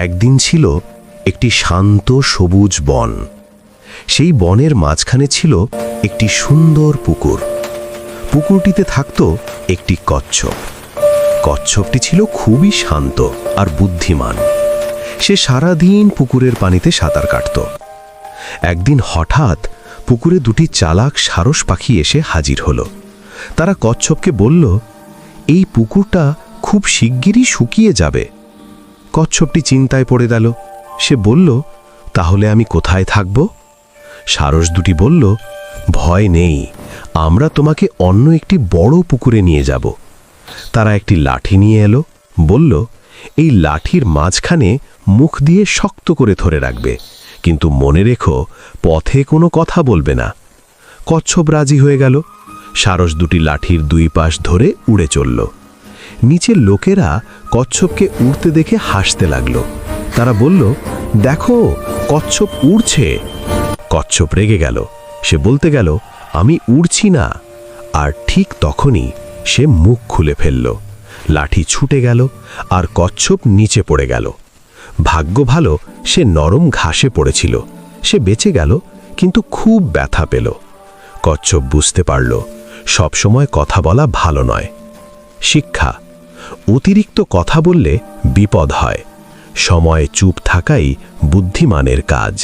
একদিন ছিল একটি শান্ত সবুজ বন। সেই বনের মাঝখানে ছিল একটি সুন্দর পুকুর। পুকুরটিতে থাকত একটি কচ্ছপ। কচ্ছপটি ছিল খুবই শান্ত আর বুদ্ধিমান। সে সারাদিন পুকুরের পানিতে সাঁতার কাটত। একদিন হঠাৎ পুকুরে দুটি চালাক সারস পাখি এসে হাজির হলো। তারা কচ্ছপকে বলল, এই পুকুরটা খুব শিগগিরই শুকিয়ে যাবে। কচ্ছপটি চিন্তায় পড়ে গেল। সে বলল, তাহলে আমি কোথায় থাকব? সারস দুটি বলল, ভয় নেই, আমরা তোমাকে অন্য একটি বড় পুকুরে নিয়ে যাব। তারা একটি লাঠি নিয়ে এলো, বলল, এই লাঠির মাঝখানে মুখ দিয়ে শক্ত করে ধরে রাখবে, কিন্তু মনে রেখো পথে কোনো কথা বলবে না। কচ্ছপ রাজি হয়ে গেল। সারস দুটি লাঠির দুই পাশ ধরে উড়ে চলল। নিচের লোকেরা কচ্ছপকে উড়তে দেখে হাসতে লাগলো। তারা বলল, দেখো কচ্ছপ উড়ছে। কচ্ছপ রেগে গেল। সে বলতে গেল, আমি উড়ছি না। আর ঠিক তখনই সে মুখ খুলে ফেলল। লাঠি ছুটে গেল আর কচ্ছপ নিচে পড়ে গেল। ভাগ্য ভালো, সে নরম ঘাসে পড়েছিল। সে বেঁচে গেল, কিন্তু খুব ব্যথা পেল। কচ্ছপ বুঝতে পারল সবসময় কথা বলা ভালো নয়। শিক্ষা: অতিরিক্ত কথা বললে বিপদ হয়। সময়ে চুপ থাকাই বুদ্ধিমানের কাজ।